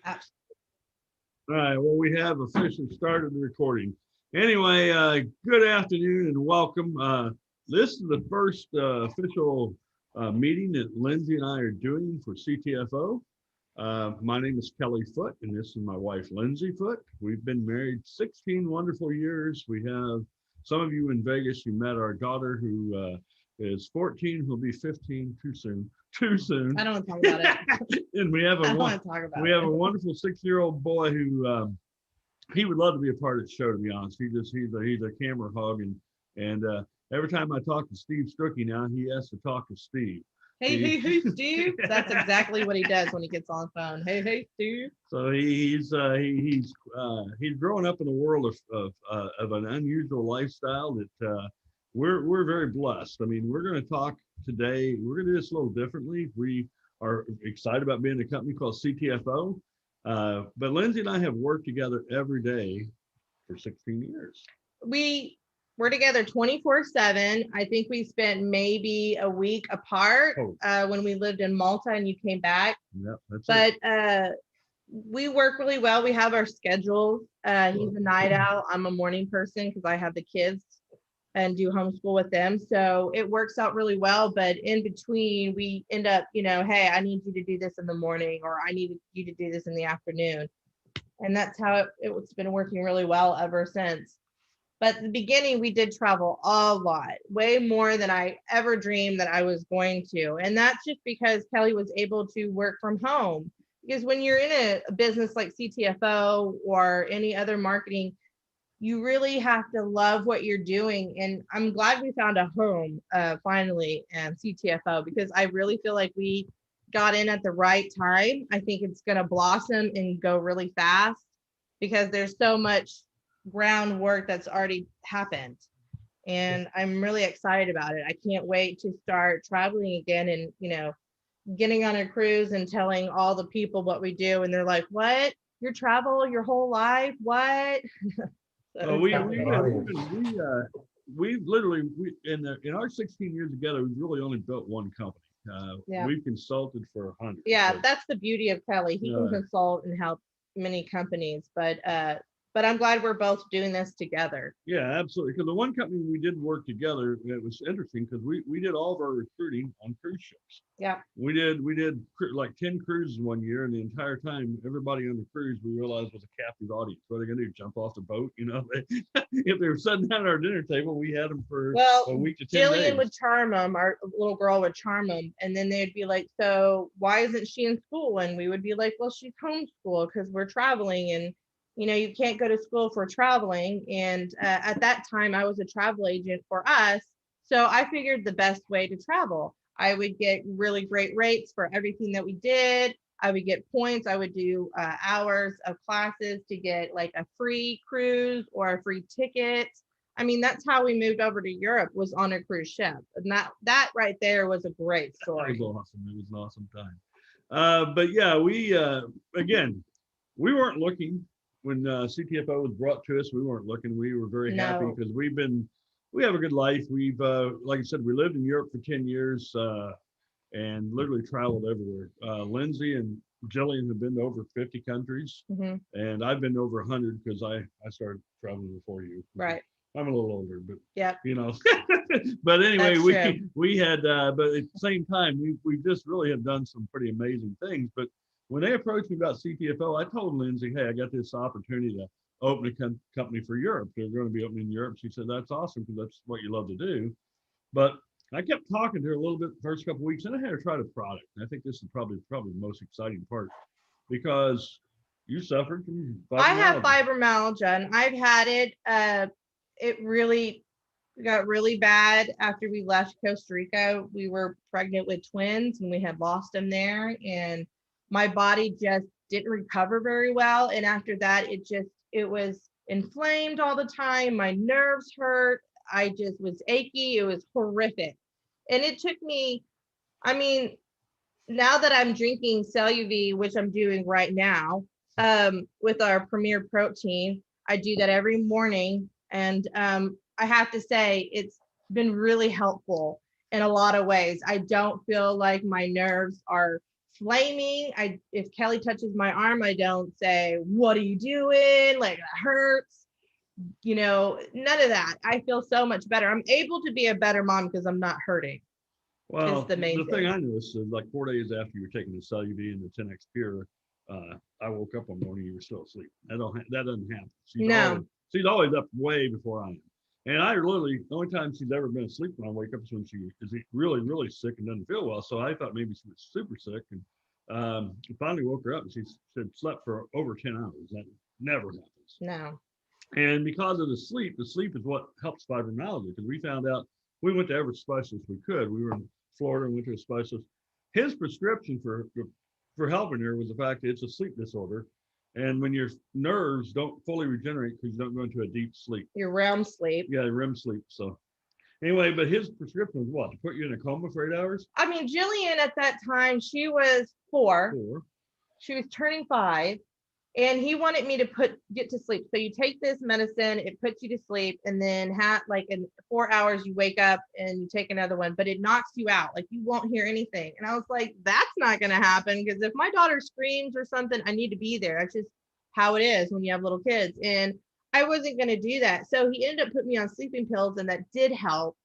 All right, well, we have officially started the recording. Anyway, good afternoon and welcome. This is the first official meeting that Lindsey and I are doing for CTFO. My name is Kelley Foote, and this is my wife, Lindsey Foote. We've been married 16 wonderful years. We have some of you in Vegas. You met our daughter who is 14, who'll be 15 too soon. Too soon. I don't want to talk about it. And we have I don't want to talk about we have it. a wonderful 6-year-old boy who he would love to be a part of the show. To be honest, he's a camera hog, and every time I talk to Steve Strucky now, he has to talk to Steve. Hey, Steve. That's exactly what he does when he gets on the phone. Hey, Steve. So he's growing up in a world of an unusual lifestyle that we're very blessed. I mean, we're going to talk today. We're going to do this a little differently. We are excited about being a company called CTFO. But Lindsey and I have worked together every day for 16 years. We're together 24/7. I think we spent maybe a week apart when we lived in Malta and you came back. Yep, that's but we work really well. We have our schedules. He's a night owl. I'm a morning person because I have the kids and do homeschool with them. So it works out really well. But in between, we end up, hey, I need you to do this in the morning, or I need you to do this in the afternoon. And that's how it's been working really well ever since. But at the beginning, we did travel a lot, way more than I ever dreamed that I was going to. And that's just because Kelley was able to work from home. Because when you're in a business like CTFO or any other marketing, you really have to love what you're doing. And I'm glad we found a home finally in CTFO, because I really feel like we got in at the right time. I think it's going to blossom and go really fast because there's so much groundwork that's already happened. And I'm really excited about it. I can't wait to start traveling again and, getting on a cruise and telling all the people what we do. And they're like, what? You travel your whole life? What? So we've literally in our 16 years together, we've really only built one company. We've consulted for 100. Yeah, that's the beauty of Kelley. He can consult and help many companies, but I'm glad we're both doing this together. Yeah, absolutely. Because the one company we did work together, it was interesting because we did all of our recruiting on cruise ships. Yeah. We did like 10 cruises one year, and the entire time, everybody on the cruise we realized was a captive audience. What are they going to do? Jump off the boat? If they were sitting down at our dinner table, we had them for a week to 10 days. Jillian would charm them. Our little girl would charm them, and then they'd be like, "So why isn't she in school?" And we would be like, "Well, she's homeschooled because we're traveling and." You can't go to school for traveling. And at that time, I was a travel agent for us. So I figured the best way to travel, I would get really great rates for everything that we did. I would get points. I would do hours of classes to get like a free cruise or a free ticket. I mean, that's how we moved over to Europe, was on a cruise ship. And that right there was a great story. It was awesome. It was an awesome time. But yeah, we weren't looking. When CTFO was brought to us, we weren't looking. We were very happy because we have a good life. We've, like I said, we lived in Europe for 10 years and literally traveled everywhere. Lindsey and Jillian have been to over 50 countries, and I've been to over 100 because I started traveling before you. Right. I'm a little older, but yeah, But anyway, we had, but at the same time, we just really have done some pretty amazing things. But when they approached me about CTFO, I told Lindsey, hey, I got this opportunity to open a company for Europe. They're going to be opening in Europe. She said, that's awesome because that's what you love to do. But I kept talking to her a little bit the first couple of weeks, and I had her try the product. And I think this is probably the most exciting part because you suffered from fibromyalgia. I have fibromyalgia, and I've had it. It really got really bad after we left Costa Rica. We were pregnant with twins, and we had lost them there. And my body just didn't recover very well. And after that, it was inflamed all the time. My nerves hurt. I just was achy. It was horrific. And it took me, now that I'm drinking CellUV, which I'm doing right now, with our Premier Protein, I do that every morning. And I have to say, it's been really helpful in a lot of ways. I don't feel like my nerves are flaming. If Kelley touches my arm, I don't say, "What are you doing?" Like, that hurts. None of that. I feel so much better. I'm able to be a better mom because I'm not hurting. Well, the main the thing thing. I noticed is like 4 days after you were taking the CellUV and the 10X Pure, I woke up one morning, you were still asleep. That doesn't happen. No. She's always up way before I am. And I literally, the only time she's ever been asleep when I wake up is when she is really, really sick and doesn't feel well. So I thought maybe she was super sick. And finally woke her up and she said slept for over 10 hours. That never happens. No. And because of the sleep is what helps fibromyalgia. Because we found out, we went to every specialist we could. We were in Florida and went to a specialist. His prescription for helping her was the fact that it's a sleep disorder. And when your nerves don't fully regenerate because you don't go into a deep sleep. Your REM sleep. Yeah, REM sleep. So anyway, but his prescription was what? To put you in a coma for 8 hours? I mean, Jillian at that time, she was 4. She was turning 5. And he wanted me to get to sleep. So you take this medicine, it puts you to sleep, and then in 4 hours you wake up and you take another one, but it knocks you out. Like, you won't hear anything. And I was like, that's not going to happen, because if my daughter screams or something, I need to be there. That's just how it is when you have little kids. And I wasn't going to do that. So he ended up putting me on sleeping pills, and that did help,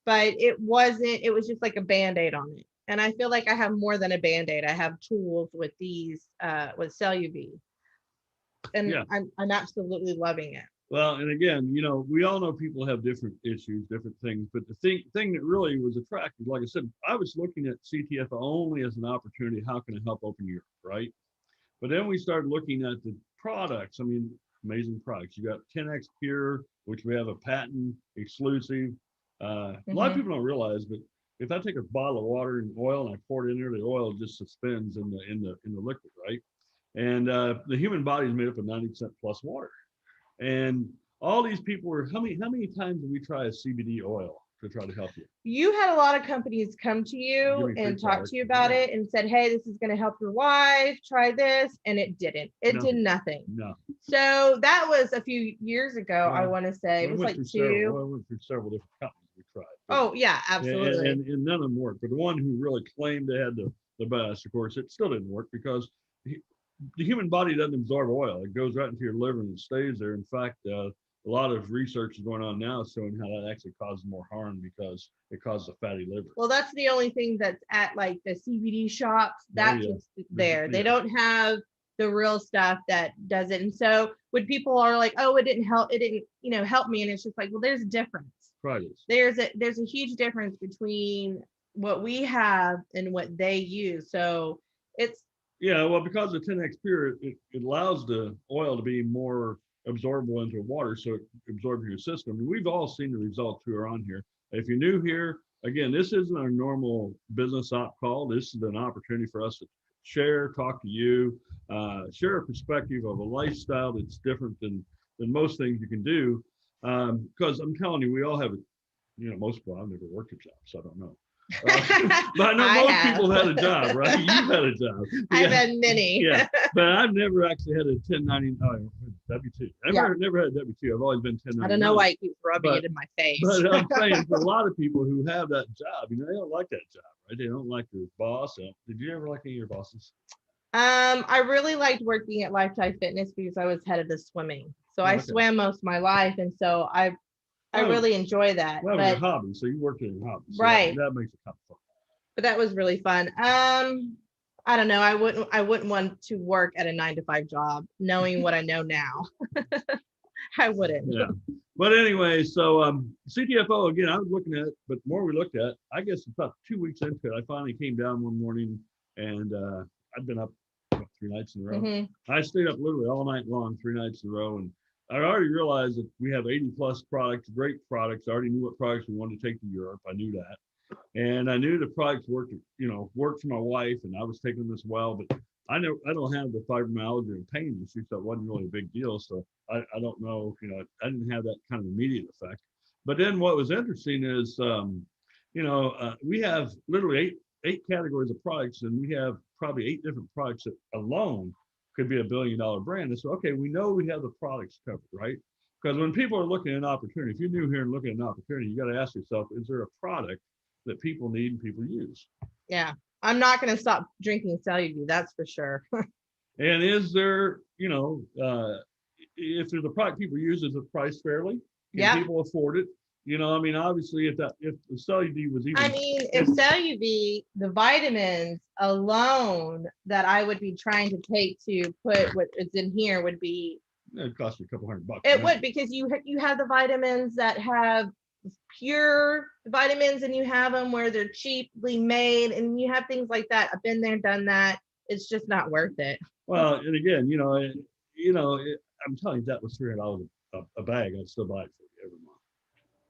but it was just like a Band-Aid on it. And I feel like I have more than a Band-Aid. I have tools with these, with CellUV. And yeah. I'm absolutely loving it. Well, and again, we all know people have different issues, different things, but the thing that really was attractive, like I said, I was looking at CTFO only as an opportunity. How can it help open Europe, right? But then we started looking at the products. I mean, amazing products. You got 10X Pure, which we have a patent exclusive. A lot of people don't realize, but if I take a bottle of water and oil and I pour it in there, the oil just suspends in the liquid, right? And the human body is made up of 90% plus water. And all these people were, how many times did we try a CBD oil to try to help you? You had a lot of companies come to you and talk to you about it and said, hey, this is going to help your wife, try this. And it didn't. It did nothing. No. So that was a few years ago, I want to say. It was like 2. I went through several different companies we tried. Oh, yeah, absolutely. And none of them worked. But the one who really claimed they had the best, of course, it still didn't work because the human body doesn't absorb oil. It goes right into your liver and it stays there. In fact, a lot of research is going on now showing how that actually causes more harm because it causes a fatty liver. Well, that's the only thing that's at like the CBD shops. That's just there. They don't have the real stuff that does it. And so when people are like, oh, it didn't help, help me. And it's just like, well, there's a difference. Right. There's a huge difference between what we have and what they use. So it's, yeah, well, because of 10X Pure, it allows the oil to be more absorbable into water, so it absorbs your system. And we've all seen the results who are on here. If you're new here, again, this isn't our normal business op call. This is an opportunity for us to share, talk to you, share a perspective of a lifestyle that's different than most things you can do. Because I'm telling you, we all have most people, I've never worked a job, so I don't know. But I know most people have had a job, right? You've had a job. I've had many. Yeah, but I've never actually had a 1099 W-2. I've never had a W-2. I've always been 1099. I don't know why he keeps rubbing it in my face. But I'm saying for a lot of people who have that job, they don't like that job, right? They don't like their boss. Did you ever like any of your bosses? I really liked working at Lifetime Fitness because I was head of the swimming. So I swam most of my life, and so I really enjoy that. Well, that was your hobby, so you worked in your hobby. So right. That makes it kind of fun. But that was really fun. I don't know. I wouldn't want to work at a 9-to-5 job, knowing what I know now. I wouldn't. Yeah. But anyway, so CTFO, again, I was looking at it, but the more we looked at it, I guess about 2 weeks into it, I finally came down one morning and I'd been up 3 nights in a row. I stayed up literally all night long, 3 nights in a row. And I already realized that we have 80 plus products, great products. I already knew what products we wanted to take to Europe. I knew that. And I knew the products worked for my wife, and I was taking them as well. But I don't have the fibromyalgia and pain issue, so it wasn't really a big deal. So I don't know, I didn't have that kind of immediate effect. But then what was interesting is, we have literally eight categories of products, and we have probably 8 different products that alone could be $1 billion brand. And so, okay, we know we have the products covered, right? Because when people are looking at an opportunity, if you're new here and looking at an opportunity, you got to ask yourself, is there a product that people need and people use? Yeah, I'm not going to stop drinking Cellular, that's for sure. And is there, if there's a product people use, is it priced fairly? Can Yeah. people afford it? I mean, obviously, if the Cellular was even, I mean, if Cellular, the vitamins alone that I would be trying to take to put what is in here would be. It costs you a couple $100. It would, because you have the vitamins that have pure vitamins, and you have them where they're cheaply made, and you have things like that. I've been there, done that. It's just not worth it. Well, and again, I'm telling you, that was $300 a bag. I'd still buy it for you every month.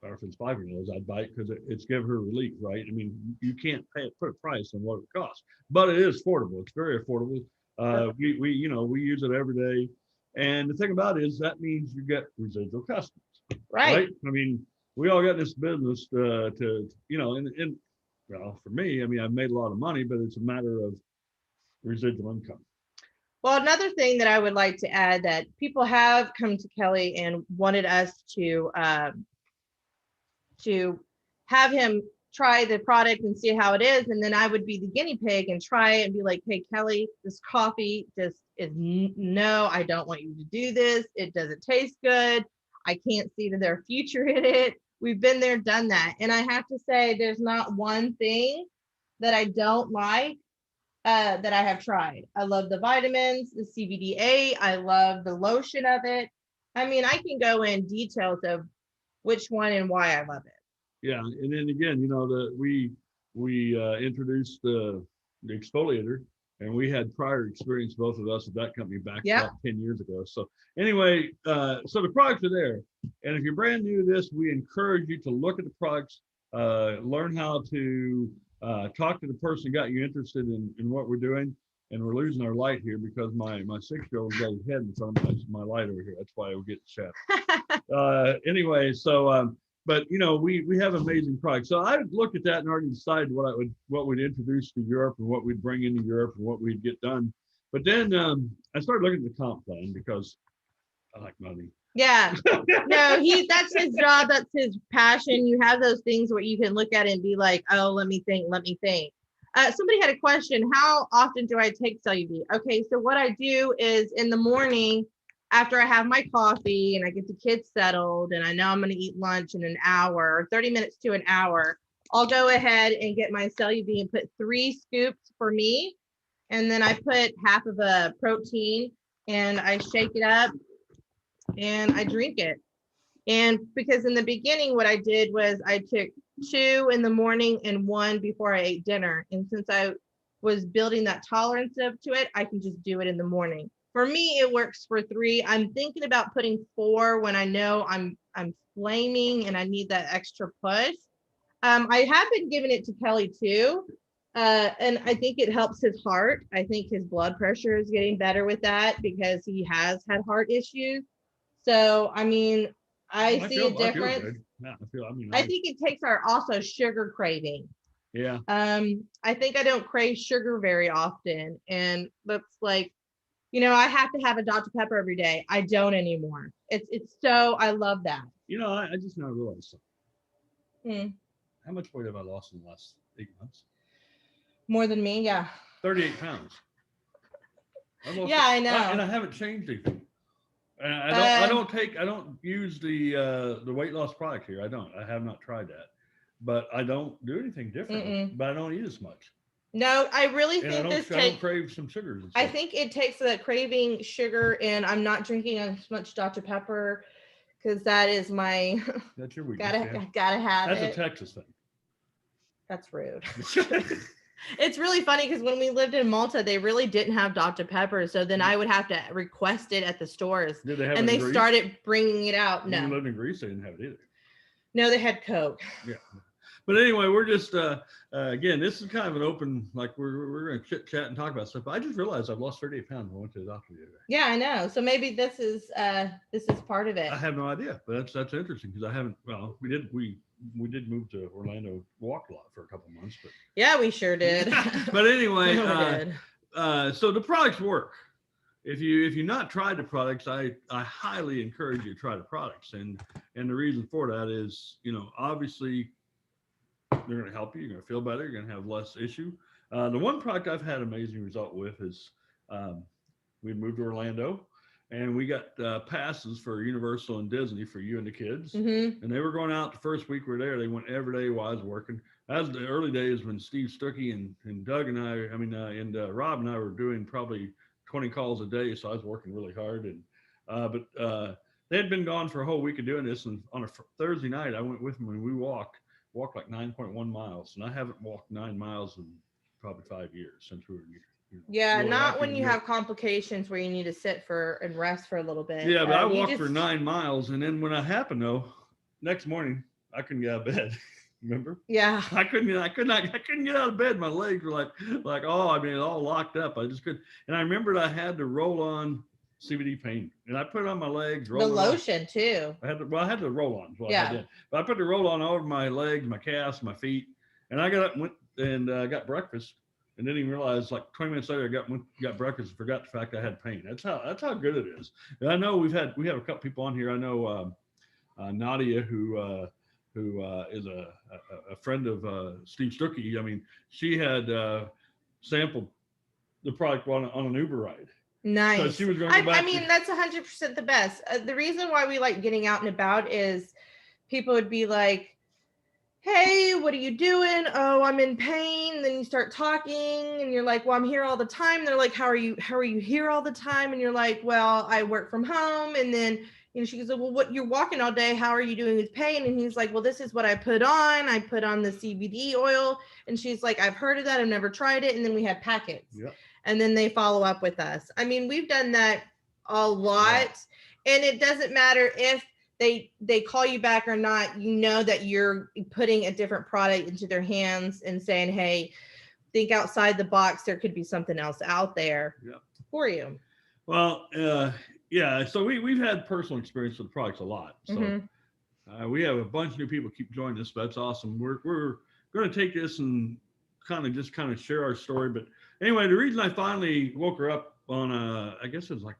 Or if it's $500, I'd buy it because it's give her relief, right? I mean, you can't put a price on what it costs, but it is affordable. It's very affordable. We use it every day, and the thing about it is that means you get residual customers, right? I mean, we all got in this business and well, for me, I mean, I've made a lot of money, but it's a matter of residual income. Well, another thing that I would like to add, that people have come to Kelley and wanted us to have him try the product and see how it is, and then I would be the guinea pig and try it and be like, hey, Kelley, this coffee just is no, I don't want you to do this. It doesn't taste good. I can't see their future in it. We've been there, done that. And I have to say, there's not one thing that I don't like that I have tried. I love the vitamins, the CBDA. I love the lotion of it. I mean, I can go in details of which one and why I love it. Yeah, and then again, we introduced the exfoliator, and we had prior experience, both of us, with that company back about 10 years ago. So anyway, so the products are there, and if you're brand new to this, we encourage you to look at the products, learn how to talk to the person who got you interested in what we're doing. And we're losing our light here because my 6-year-old got his head in front of my light over here. That's why I will get shafted. Anyway, so but we have amazing products. So I would look at that and already decide what we'd introduce to Europe and what we'd bring into Europe and what we'd get done. But then I started looking at the comp plan because I like money. Yeah, no, that's his job. That's his passion. You have those things where you can look at it and be like, oh, let me think. Somebody had a question. How often do I take Cellular? Okay, so what I do is in the morning, after I have my coffee and I get the kids settled and I know I'm going to eat lunch in an hour or 30 minutes to an hour, I'll go ahead and get my Cellular and put 3 scoops for me. And then I put half of a protein and I shake it up and I drink it. And because in the beginning, what I did was I took 2 in the morning and 1 before I ate dinner. And since I was building that tolerance up to it, I can just do it in the morning. For me, it works for 3. I'm thinking about putting 4 when I know I'm flaming and I need that extra push. I have been giving it to Kelley too. And I think it helps his heart. I think his blood pressure is getting better with that because he has had heart issues. So, I mean, I see a difference. I think it takes our also sugar craving. Yeah. I think I don't crave sugar very often. And that's like, I have to have a Dr. Pepper every day. I don't anymore. It's so, I love that. I just now realized something. How much weight have I lost in the last 8 months? More than me, yeah. 38 pounds. Yeah, I know. And I haven't changed anything. I don't use the weight loss product here. I have not tried that, but I don't do anything different. But I don't eat as much. No, I really think I don't crave some sugars. I think it takes the craving sugar, and I'm not drinking as much Dr. Pepper because that is my. That's your weakness. Gotta have it. That's a Texas thing. That's rude. It's really funny because when we lived in Malta, they really didn't have Dr. Pepper. So then I would have to request it at the stores. Did they have and it in they Greece? Started bringing it out. No. When you lived in Greece, they didn't have it either. No, they had Coke. Yeah. But anyway, we're just, again, this is kind of an open, like we're going to chit chat and talk about stuff. But I just realized I've lost 38 pounds when I went to the doctor the other day. Yeah, I know. So maybe this is part of it. I have no idea, but that's interesting because I haven't, well, we did move to Orlando, walked a lot for a couple of months, but yeah, we sure did. But anyway, so the products work. If you've not tried the products, I highly encourage you to try the products, and the reason for that is, obviously they're going to help you. You're going to feel better. You're going to have less issue. The one product I've had amazing result with is we moved to Orlando, and we got passes for Universal and Disney for you and the kids. Mm-hmm. And they were going out the first week we were there. They went every day while I was working. That was the early days when Steve Stuckey and Doug and Rob and I were doing probably 20 calls a day. So I was working really hard. And but they had been gone for a whole week of doing this. And on a Thursday night, I went with them and we walked like 9.1 miles. And I haven't walked 9 miles in probably 5 years since we were Yeah, really not active when in you Europe. have complications where you need to sit for and rest for a little bit. Yeah, but I You walked just- for 9 miles, and then when I happened though, next morning I couldn't get out of bed. Remember? Yeah. I couldn't get out of bed. My legs were like all locked up. I just couldn't. And I remembered I had to roll on CBD pain, and I put it on my legs. The lotion too. I had to roll on. Yeah. But I put the roll on over my legs, my calves, my feet, and I got up and went and got breakfast. And didn't even realize like 20 minutes later I got breakfast and forgot the fact I had pain. That's how good it is. And I know we have a couple people on here. I know Nadia who is a friend of Steve Stuckey. I mean, she had sampled the product on an Uber ride. Nice. So she was going to go back. I mean, that's 100% the best. The reason why we like getting out and about is people would be like, hey, what are you doing? Oh, I'm in pain. Then you start talking and you're like, well, I'm here all the time. They're like, how are you here all the time? And you're like, well, I work from home. And then, she goes, well, what, you're walking all day. How are you doing with pain? And he's like, well, this is what I put on. I put on the CBD oil. And she's like, I've heard of that. I've never tried it. And then we had packets. Yep. And then they follow up with us. I mean, we've done that a lot. Yeah. And it doesn't matter if they call you back or not, that you're putting a different product into their hands and saying, hey, think outside the box. There could be something else out there for you. Well, yeah. So we've had personal experience with the products a lot. So we have a bunch of new people keep joining us. That's awesome. We're going to take this and kind of share our story. But anyway, the reason I finally woke her up on I guess it was like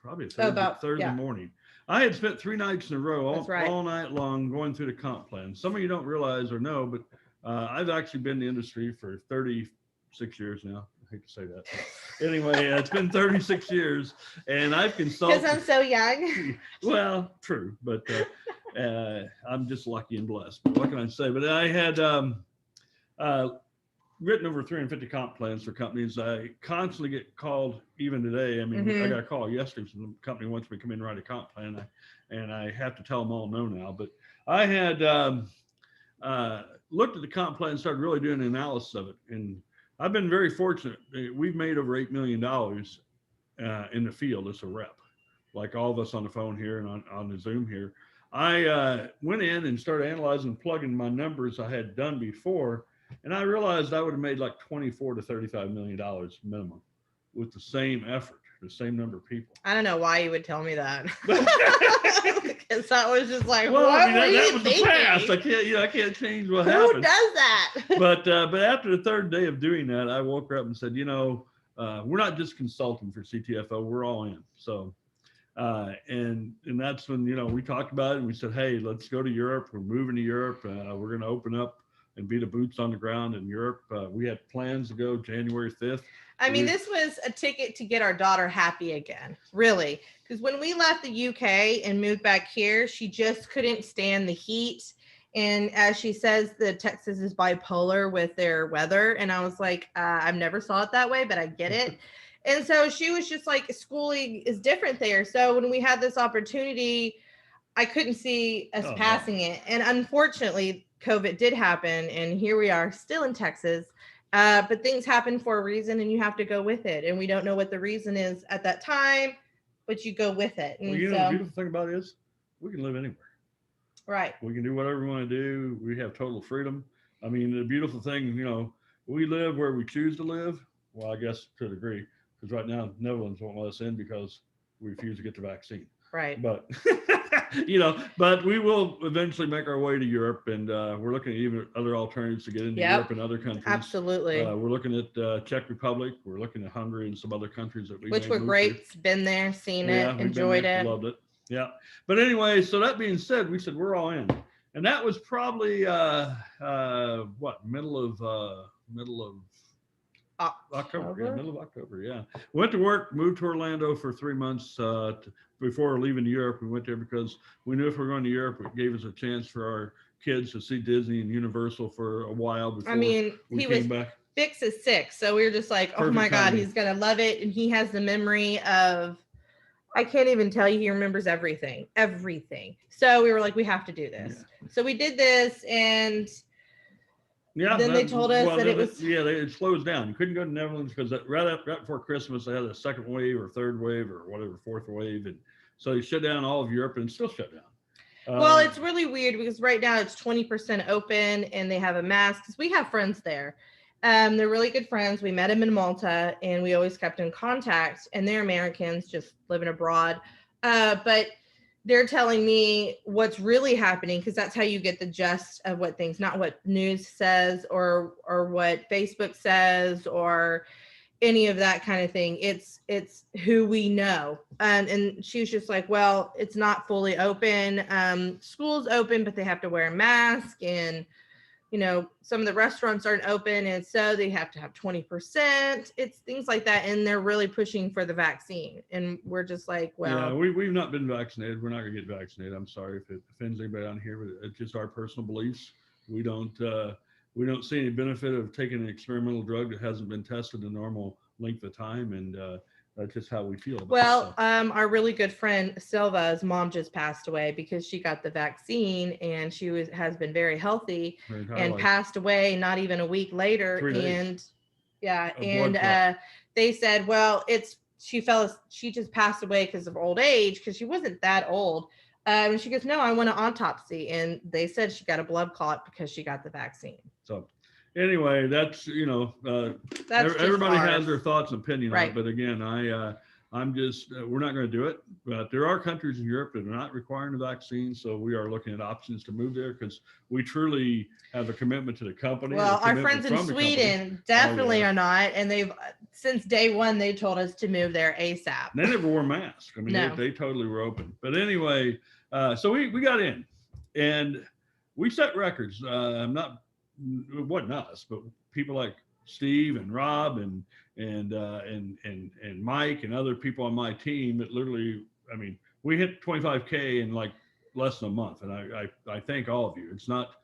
probably a Thursday morning. I had spent 3 nights in a row all night long going through the comp plan. Some of you don't realize or know, but I've actually been in the industry for 36 years now. I hate to say that. Anyway, it's been 36 years, and I've consulted. Because I'm so young. Well, true, but I'm just lucky and blessed. But what can I say? But I had written over 350 comp plans for companies. I constantly get called, even today. I mean, I got a call yesterday from the company wants me to come in and write a comp plan, and I have to tell them all no now. But I had looked at the comp plan and started really doing an analysis of it. And I've been very fortunate. We've made over $8 million in the field as a rep, like all of us on the phone here and on the Zoom here. I went in and started analyzing, plugging my numbers I had done before. And I realized I would have made like $24 to $35 million minimum with the same effort, the same number of people. I don't know why you would tell me that. Because that was just like, well, what I mean, were that you was thinking? the past. I can't change what Who happened. does that? But after the third day of doing that, I woke her up and said, we're not just consulting for CTFO, we're all in. So, and that's when, we talked about it and we said, hey, let's go to Europe. We're moving to Europe. We're going to open up and be the boots on the ground in Europe. We had plans to go January 5th. I mean, this was a ticket to get our daughter happy again, really. Because when we left the UK and moved back here, she just couldn't stand the heat. And as she says, the Texas is bipolar with their weather. And I was like, I've never saw it that way, but I get it. And so she was just like, schooling is different there. So when we had this opportunity, I couldn't see us passing it. And unfortunately, COVID did happen, and here we are still in Texas. But things happen for a reason, and you have to go with it. And we don't know what the reason is at that time, but you go with it. And well, the beautiful thing about it is we can live anywhere. Right. We can do whatever we want to do. We have total freedom. I mean, the beautiful thing, we live where we choose to live. Well, I guess to a degree, because right now Netherlands won't let us in because we refuse to get the vaccine. Right. But but we will eventually make our way to Europe, and we're looking at even other alternatives to get into Europe and other countries. Absolutely. We're looking at Czech Republic. We're looking at Hungary and some other countries that we which were great. Been there, seen it, enjoyed it, loved it. Yeah. But anyway, so that being said, we said we're all in, and that was probably middle of October, yeah, middle of October, yeah. Went to work, moved to Orlando for 3 months before leaving Europe. We went there because we knew if we were going to Europe, it gave us a chance for our kids to see Disney and Universal for a while before I mean, we he came was back. 6 is 6, so we were just like, oh Perfect my God, timing. he's gonna love it, and he has the memory of, I can't even tell you, he remembers everything. So we were like, we have to do this. Yeah. So we did this, and Yeah, then they told us that it was. it slows down. You couldn't go to Netherlands because right before Christmas they had a second wave or third wave or whatever, fourth wave, and so they shut down all of Europe and it's still shut down. Well, it's really weird because right now it's 20% open and they have a mask because we have friends there. They're really good friends. We met them in Malta and we always kept in contact, and they're Americans just living abroad. But they're telling me what's really happening, because that's how you get the gist of what things, not what news says or what Facebook says or any of that kind of thing. It's who we know. And she was just like, well, it's not fully open. School's open, but they have to wear a mask, and some of the restaurants aren't open, and so they have to have 20%. It's things like that, and they're really pushing for the vaccine, and we're just like, well, yeah, we've not been vaccinated. We're not gonna get vaccinated. I'm sorry if it offends anybody on here, but it's just our personal beliefs. We don't see any benefit of taking an experimental drug that hasn't been tested a normal length of time, and that's just how we feel about well, our really good friend Silva's mom just passed away because she got the vaccine, and she has been very healthy and life. passed away not even a week later. 3 days. And yeah, and they said, well, she just passed away because of old age, because she wasn't that old. And she goes, no, I want an autopsy. And they said she got a blood clot because she got the vaccine. So anyway, that's, everybody has their thoughts and opinion on it. But again, I'm just, we're not going to do it. But there are countries in Europe that are not requiring the vaccine. So we are looking at options to move there because we truly have a commitment to the company. Well, our friends in Sweden definitely are not. And they've, since day one, they told us to move there ASAP. They never wore masks. I mean, they totally were open. But anyway, so we got in and we set records. It wasn't us, but people like Steve and Rob and Mike and other people on my team that literally, I mean, we hit 25K in like less than a month. And I thank all of you. It's not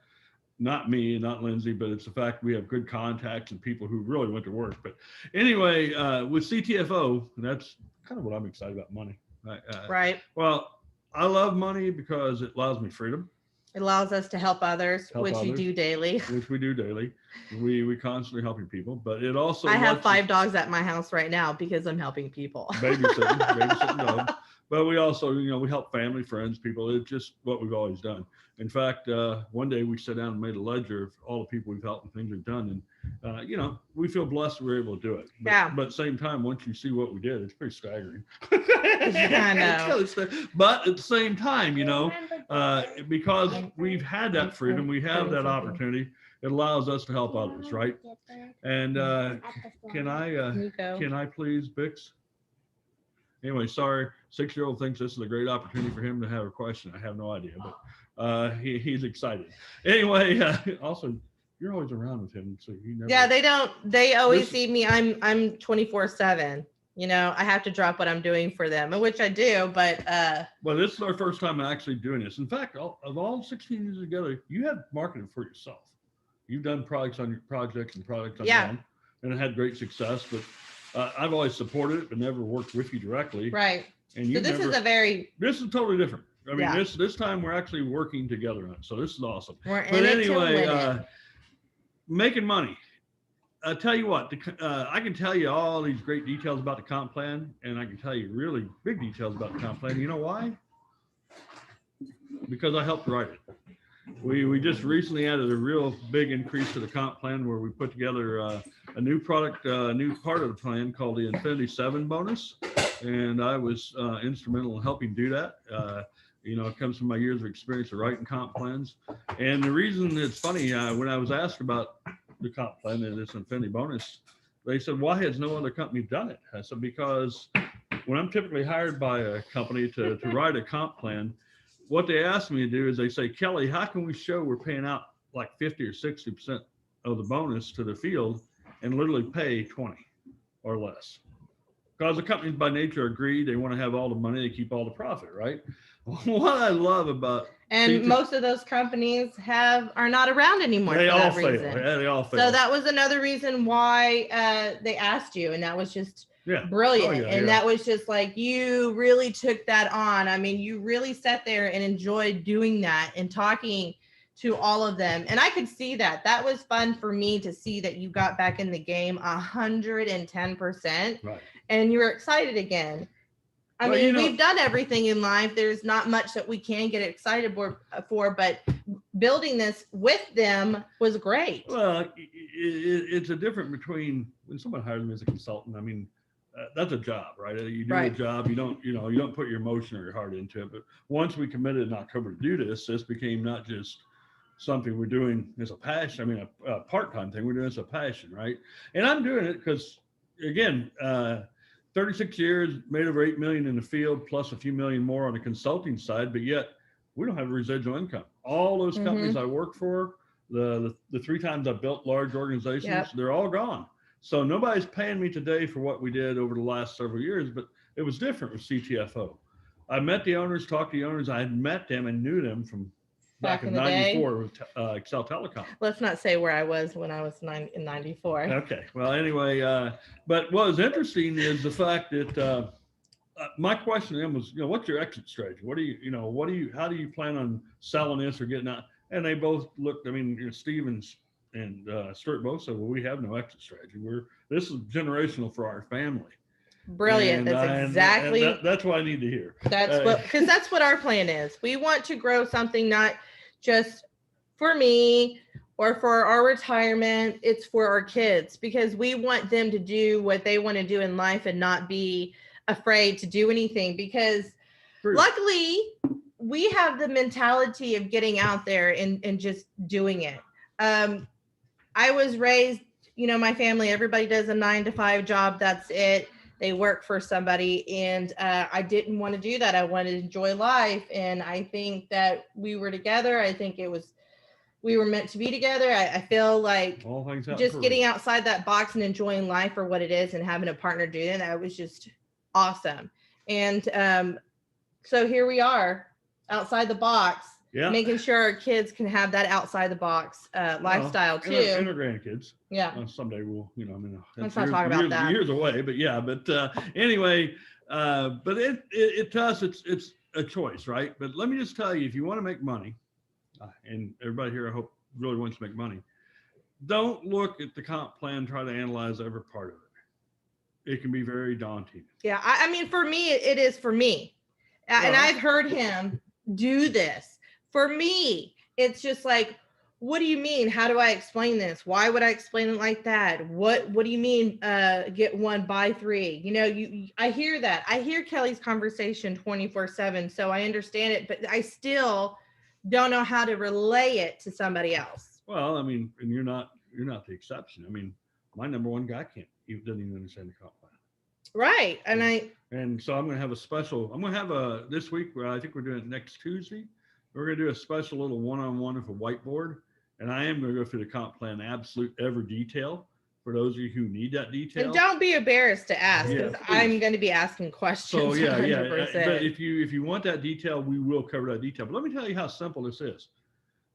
me and not Lindsey, but it's the fact we have good contacts and people who really went to work. But anyway, with CTFO, that's kind of what I'm excited about, money. Right. Well, I love money because it allows me freedom. It allows us to help others, which you do daily. Which we do daily. We constantly helping people, but it also. I have 5 dogs at my house right now because I'm helping people. Babysitting dogs. But we also, we help family, friends, people. It's just what we've always done. In fact, one day we sat down and made a ledger of all the people we've helped and things we've done. And, we feel blessed we were able to do it. But at the same time, once you see what we did, it's pretty staggering. I know. But at the same time, because we've had that freedom, we have that opportunity, it allows us to help others, right? And can I please, Bix? Anyway, sorry, 6-year-old thinks this is a great opportunity for him to have a question. I have no idea, but he's excited. Anyway, also, you're always around with him, so you never. Yeah, they always see me. I'm 24/7. I have to drop what I'm doing for them, which I do, but. Well, this is our first time actually doing this. In fact, of all 16 years together, you have marketed for yourself. You've done projects on your own, and it had great success, but. I've always supported it, but never worked with you directly. Right. And so this is totally different. I mean, this time we're actually working together on it. So this is awesome. But anyway, making money. I tell you what, I can tell you all these great details about the comp plan, and I can tell you really big details about the comp plan. You know why? Because I helped write it. We just recently added a real big increase to the comp plan where we put together a new product, a new part of the plan called the Infinity 7 bonus. And I was instrumental in helping do that. It comes from my years of experience of writing comp plans. And the reason it's funny, when I was asked about the comp plan and this Infinity bonus, they said, why has no other company done it? I said, because when I'm typically hired by a company to write a comp plan, what they ask me to do is they say, Kelley, how can we show we're paying out like 50 or 60% of the bonus to the field and literally pay 20 or less. Because the companies by nature agree they want to have all the money, they keep all the profit, right? What I love about And most of those companies are not around anymore they for all that fail. reason. Yeah, they all fail. So that was another reason why they asked you, and that was just brilliant. And that was just like, you really took that on. I mean, you really sat there and enjoyed doing that and talking to all of them. And I could see that. That was fun for me to see that you got back in the game 110%. Right. And you were excited again. I mean, we've done everything in life. There's not much that we can get excited for, but building this with them was great. Well, it's a difference between when someone hires me as a consultant. I mean, that's a job, right? You do a job. You don't put your emotion or your heart into it. But once we committed in October to do this became not just something we're doing as a passion. I mean, a part-time thing. We're doing it as a passion, right? And I'm doing it because, again, 36 years, made over 8 million in the field, plus a few million more on the consulting side, but yet we don't have a residual income. All those companies I work for, the 3 times I built large organizations, they're all gone. So nobody's paying me today for what we did over the last several years, but it was different with CTFO. I met the owners, talked to the owners. I had met them and knew them from back in 94 with Excel Telecom. Let's not say where I was when I was in 94. Okay. Well, anyway, but what was interesting is the fact that my question to them was, what's your exit strategy? How do you plan on selling this or getting out? And they both looked, I mean, Steve and Stuart both said, well, we have no exit strategy. This is generational for our family. Brilliant. That's what I need to hear. Because that's what our plan is. We want to grow something not just for me or for our retirement. It's for our kids, because we want them to do what they want to do in life and not be afraid to do anything, because luckily we have the mentality of getting out there and just doing it. I was raised, my family, everybody does a 9-to-5 job. That's it. They work for somebody, and I didn't want to do that. I wanted to enjoy life, and I think that we were together. I think we were meant to be together. I feel like just getting outside that box and enjoying life for what it is and having a partner do that was just awesome. And so here we are outside the box, making sure our kids can have that outside the box lifestyle too. And our grandkids. Yeah. Someday we'll, let's not talk about that. Years away, but anyway, but it to us, it's a choice, right? But let me just tell you, if you want to make money, and everybody here, I hope, really wants to make money, don't look at the comp plan, try to analyze every part of it. It can be very daunting. Yeah. I mean, for me, it is for me. And I've heard him do this. For me, it's just like, what do you mean? How do I explain this? Why would I explain it like that? What do you mean get 1 buy 3? I hear that. I hear Kelley's conversation 24/7. So I understand it, but I still don't know how to relay it to somebody else. Well, I mean, and you're not the exception. I mean, my number one guy doesn't even understand the comp plan. Right. And so I'm going to have this week, where I think we're doing it next Tuesday. We're going to do a special little one-on-one with a whiteboard. And I am going to go through the comp plan, absolute every detail, for those of you who need that detail. And don't be embarrassed to ask, because I'm going to be asking questions. So yeah. But if you want that detail, we will cover that detail. But let me tell you how simple this is.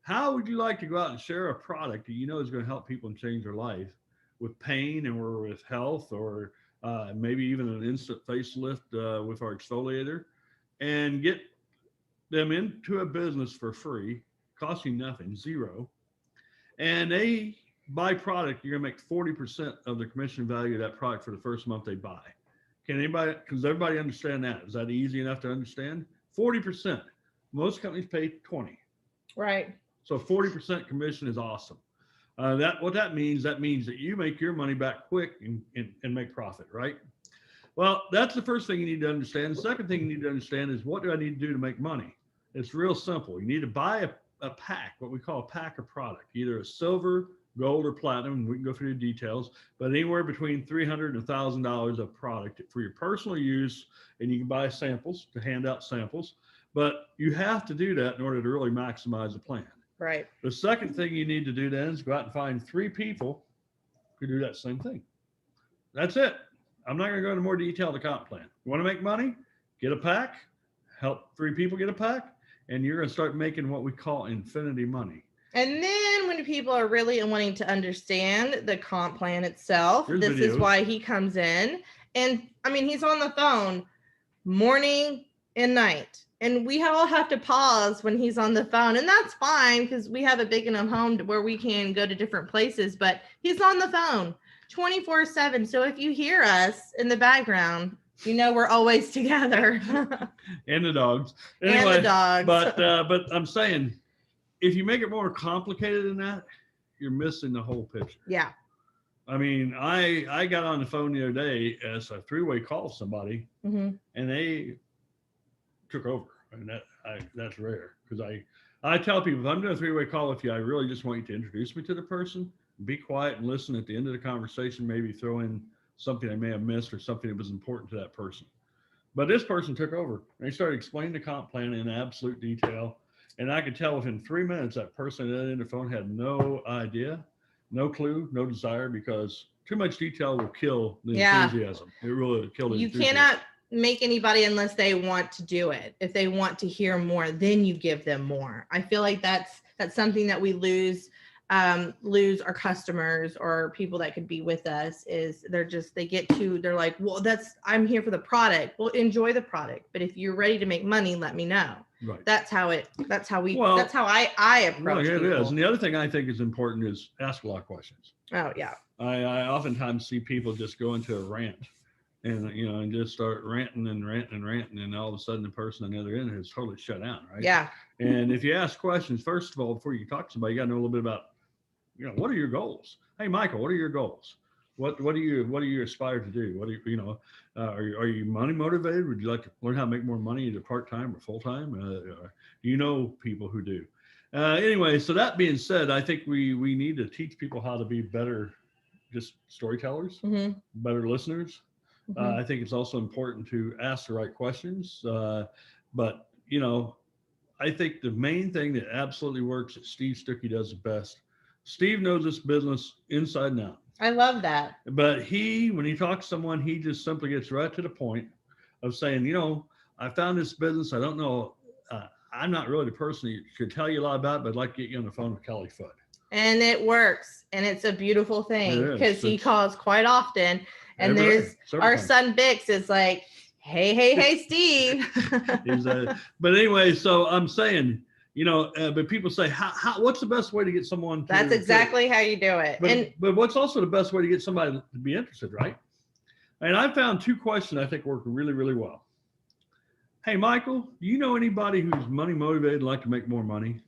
How would you like to go out and share a product that is going to help people and change their life with pain or with health, or maybe even an instant facelift with our exfoliator, and get them into a business for free, costing nothing, zero. And they buy product, you're gonna make 40% of the commission value of that product for the first month they buy. Does everybody understand that? Is that easy enough to understand? 40%. Most companies pay 20. Right. So 40% commission is awesome. What that means that you make your money back quick and make profit, right? Well, that's the first thing you need to understand. The second thing you need to understand is, what do I need to do to make money? It's real simple. You need to buy a pack, what we call a pack of product, either a silver, gold, or platinum, and we can go through the details, but anywhere between $300 and $1,000 of product for your personal use, and you can buy samples to hand out samples, but you have to do that in order to really maximize the plan. Right. The second thing you need to do then is go out and find 3 people could do that same thing. That's it. I'm not going to go into more detail of the comp plan. You want to make money? Get a pack, help 3 people get a pack, and you're going to start making what we call infinity money. And then when people are really wanting to understand the comp plan itself, this is why he comes in. And I mean, he's on the phone morning and night. And we all have to pause when he's on the phone. And that's fine because we have a big enough home where we can go to different places. But he's on the phone 24/7. So if you hear us in the background, you know we're always together. And the dogs. Anyway, and the dogs. But I'm saying, if you make it more complicated than that, you're missing the whole picture. Yeah. I mean, I got on the phone the other day as a 3-way call with somebody, and they took over. And that's rare because I tell people, if I'm doing a 3-way call with you, I really just want you to introduce me to the person, be quiet and listen at the end of the conversation, maybe throw in something I may have missed or something that was important to that person. But this person took over. They started explaining the comp plan in absolute detail. And I could tell within 3 minutes that person on the phone had no idea, no clue, no desire, because too much detail will kill the enthusiasm. It really will kill the enthusiasm. You cannot make anybody unless they want to do it. If they want to hear more, then you give them more. I feel like that's something that we lose our customers or people that could be with us is they're like, well, I'm here for the product. Well, enjoy the product. But if you're ready to make money, let me know. Right. That's how I approach it people. is. And the other thing I think is important is ask a lot of questions. Oh yeah. I oftentimes see people just go into a rant and just start ranting, and all of a sudden the person on the other end is totally shut down, right? Yeah. And if you ask questions, first of all, before you talk to somebody, you got to know a little bit about, what are your goals? Hey, Michael, what are your goals? What do you aspire to do? Are you money motivated? Would you like to learn how to make more money either part-time or full-time? Do you know people who do? Anyway, so that being said, I think we need to teach people how to be better just storytellers, better listeners. I think it's also important to ask the right questions. But I think the main thing that absolutely works that Steve Stuckey does the best. Steve knows this business inside and out. I love that. But when he talks to someone, he just simply gets right to the point of saying, I found this business. I don't know. I'm not really the person who could tell you a lot about it, but I'd like to get you on the phone with Kelley Foote. And it works. And it's a beautiful thing because he calls quite often. And there's our son Bix is like, hey, Steve. But anyway, so I'm saying, but people say, what's the best way to get someone to? That's exactly how you do it. But what's also the best way to get somebody to be interested, right? And I found 2 questions I think work really, really well. Hey, Michael, do you know anybody who's money motivated and like to make more money?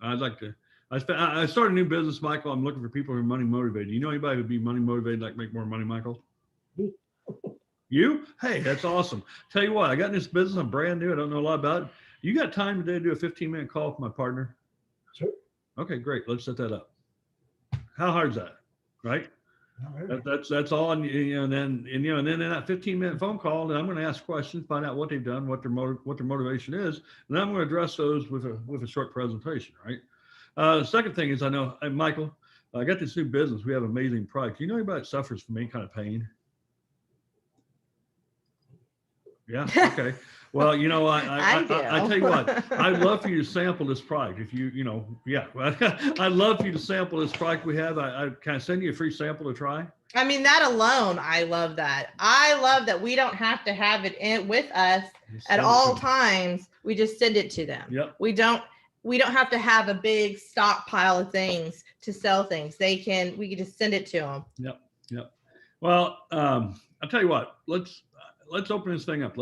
I started a new business, Michael. I'm looking for people who are money motivated. Do you know anybody who'd be money motivated, like make more money, Michael? You? Hey, that's awesome. Tell you what, I got in this business. I'm brand new. I don't know a lot about it. You got time today to do a 15-minute call with my partner? Sure. Okay, great. Let's set that up. How hard is that? Right? That's all. And then in that 15-minute phone call, then I'm going to ask questions, find out what they've done, what their motivation is, and then I'm going to address those with a short presentation. Right. The second thing is, I know, Michael, I got this new business. We have amazing products. You know anybody that suffers from any kind of pain? Yeah. Okay. Well, I tell you what, I'd love for you to sample this product. If I'd love for you to sample this product we have. Can I send you a free sample to try? I mean, that alone, I love that. I love that we don't have to have it with us at all times. We just send it to them. Yep. We don't have to have a big stockpile of things to sell things. We can just send it to them. Yep. Well, I'll tell you what, let's open this thing up.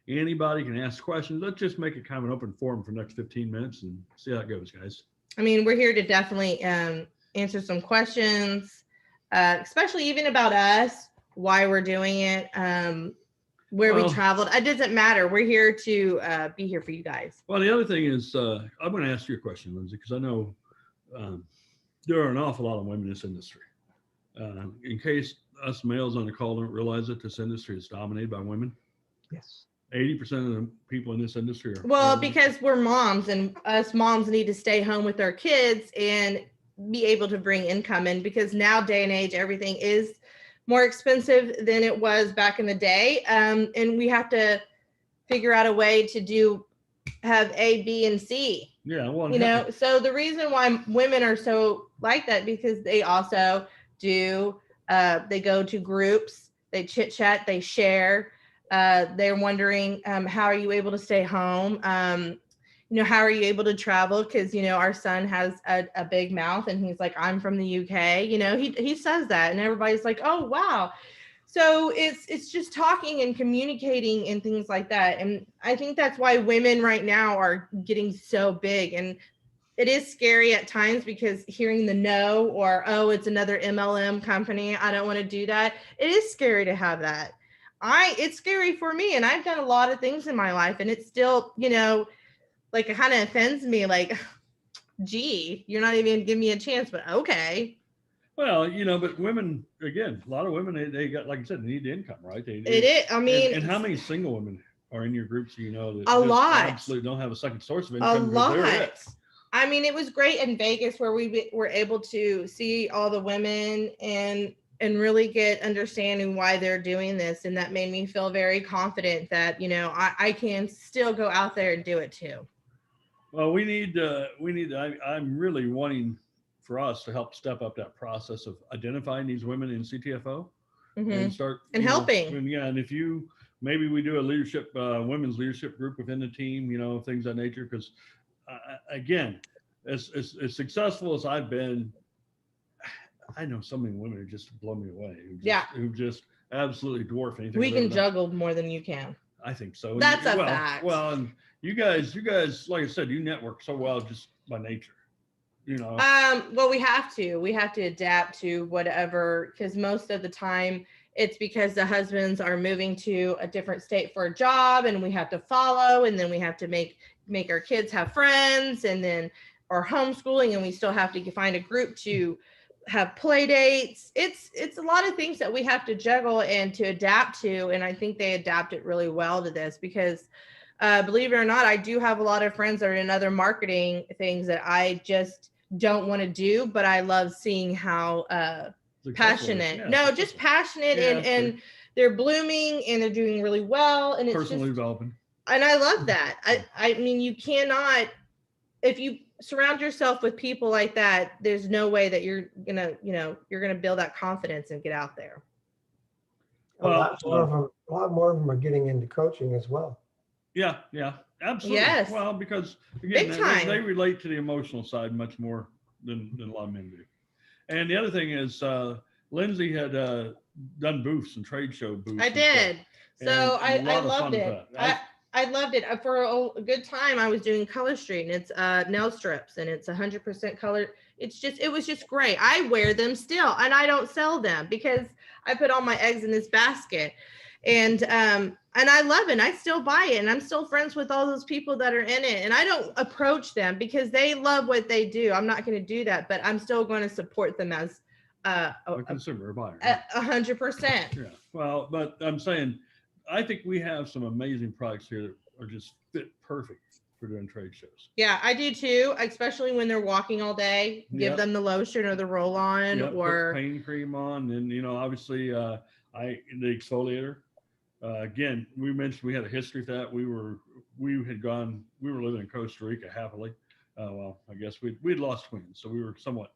Anybody can ask questions. Let's just make it kind of an open forum for the next 15 minutes and see how it goes, guys. I mean, we're here to definitely answer some questions, especially even about us, why we're doing it, where we traveled. It doesn't matter. We're here to be here for you guys. Well, the other thing is, I'm going to ask you a question, Lindsey, because I know there are an awful lot of women in this industry. In case us males on the call don't realize it, this industry is dominated by women. Yes. 80% of the people in this industry are because we're moms, and us moms need to stay home with our kids, and be able to bring income in, because now day and age, everything is more expensive than it was back in the day. And we have to figure out a way to have A, B, and C. Yeah, well, You know, so the reason why women are so like that, because they also do, they go to groups, they chit chat, they share. They're wondering, how are you able to stay home? How are you able to travel? Because, our son has a big mouth, and he's like, I'm from the UK. He says that, and everybody's like, oh, wow. So it's just talking and communicating and things like that. And I think that's why women right now are getting so big. And it is scary at times, because hearing the no, or, oh, it's another MLM company, I don't want to do that. It is scary to have that. It's scary for me. And I've done a lot of things in my life, and it's still, like, it kind of offends me. Like, gee, you're not even giving me a chance, but okay. Well, but women, again, a lot of women, they got, like you said, they need the income, right? It is. I mean, and how many single women are in your groups, that a just lot, absolutely don't have a second source of a income? lot. I mean, it was great in Vegas, where we were able to see all the women and really get understanding why they're doing this. And that made me feel very confident that, I can still go out there and do it too. Well, I'm really wanting for us to help step up that process of identifying these women in CTFO and start and helping. And if maybe we do a leadership, women's leadership group within the team, things of that nature. Because again, as successful as I've been, I know so many women who just blow me away. Who just absolutely dwarf anything. We can juggle more than you can. I think so. That's a fact. Well, and you guys, like I said, you network so well just by nature. Well, we have to adapt to whatever, because most of the time it's because the husbands are moving to a different state for a job, and we have to follow, and then we have to make our kids have friends, and then or homeschooling, and we still have to find a group to have play dates. It's a lot of things that we have to juggle and to adapt to. And I think they adapt it really well to this, because believe it or not, I do have a lot of friends that are in other marketing things that I just don't want to do, but I love seeing how passionate, just passionate, and they're blooming, and they're doing really well, and it's personally developing. And I love that. I mean, you cannot, if you surround yourself with people like that, there's no way that you're gonna build that confidence and get out there. Well, a lot more of them are getting into coaching as well. Yeah, absolutely. Yes. Well, because again, they relate to the emotional side much more than a lot of men do. And the other thing is, Lindsey had done booths and trade show booths. I did. So I loved it. I loved it. For a good time, I was doing Color Street, and it's nail strips, and it's 100% color. It was just great. I wear them still, and I don't sell them because I put all my eggs in this basket. And I love it. And I still buy it, and I'm still friends with all those people that are in it. And I don't approach them because they love what they do. I'm not going to do that, but I'm still going to support them as a consumer, a buyer. 100%. Yeah. Well, but I'm saying, I think we have some amazing products here that are just fit perfect for doing trade shows. Yeah, I do too, especially when they're walking all day. Give them the lotion or the roll-on, or put pain cream on, and obviously the exfoliator. Again, we mentioned we had a history of that. We were living in Costa Rica happily. Well, I guess we'd lost twins, so we were somewhat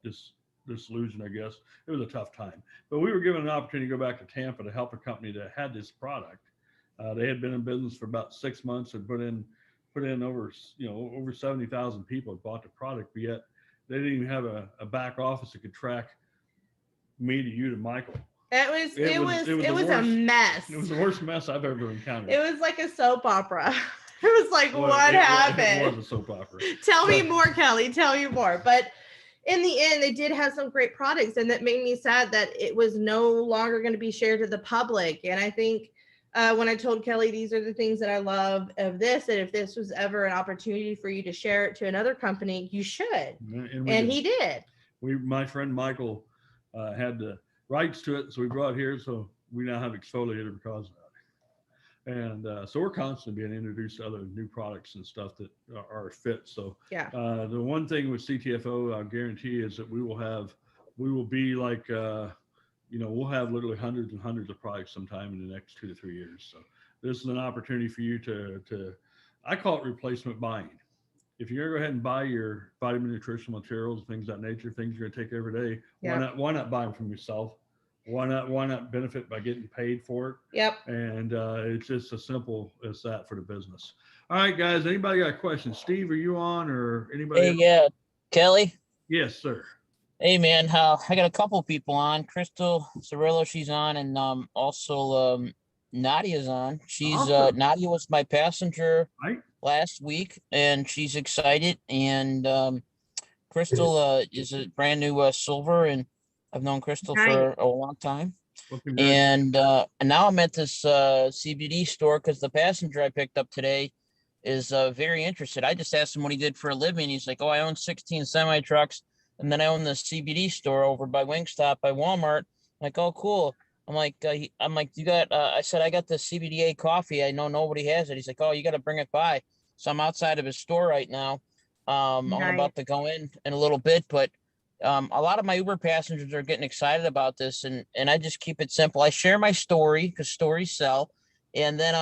disillusioned, I guess. It was a tough time, but we were given an opportunity to go back to Tampa to help a company that had this product. They had been in business for about 6 months and put in over 70,000 people had bought the product, but yet they didn't even have a back office that could track me to you to Michael. It was a mess. It was the worst mess I've ever encountered. It was like a soap opera. It was like, what happened? It was a soap opera. Tell me more, Kelley. Tell me more. But in the end, they did have some great products, and that made me sad that it was no longer going to be shared to the public. And I think when I told Kelley, these are the things that I love of this, and if this was ever an opportunity for you to share it to another company, you should. And he did. My friend Michael had the rights to it, so we brought it here. So we now have exfoliator because of that. And so we're constantly being introduced to other new products and stuff that are fit. So Yeah. the one thing with CTFO, I'll guarantee, is that we will be like, we'll have literally hundreds and hundreds of products sometime in the next 2 to 3 years. So this is an opportunity for you to I call it replacement buying. If you're gonna go ahead and buy your vitamin nutritional materials, things of that nature, things you're gonna take every day, Yeah. why not buy them from yourself? Why not benefit by getting paid for it? Yep. And it's just as simple as that for the business. All right, guys. Anybody got questions? Steve, are you on, or anybody Hey, else? yeah, Kelley. Yes, sir. Hey, man. I got a couple people on. Crystal Cirillo, she's on, and also Nadia's on. Awesome. Nadia was my passenger Right. last week, and she's excited. And Crystal is a brand new silver, and I've known Crystal Nice. for a long time. Well, congratulations. And now I'm at this CBD store because the passenger I picked up today is very interested. I just asked him what he did for a living. He's like, "Oh, I own 16 semi trucks, and then I own the CBD store over by Wingstop by Walmart." I'm like, "Oh, cool." I'm like, "You got?" I said, "I got the CBDA coffee. I know nobody has it." He's like, "Oh, you got to bring it by." So I'm outside of his store right now. I'm Nice. about to go in a little bit, but a lot of my Uber passengers are getting excited about this, and I just keep it simple. I share my story because stories sell, and then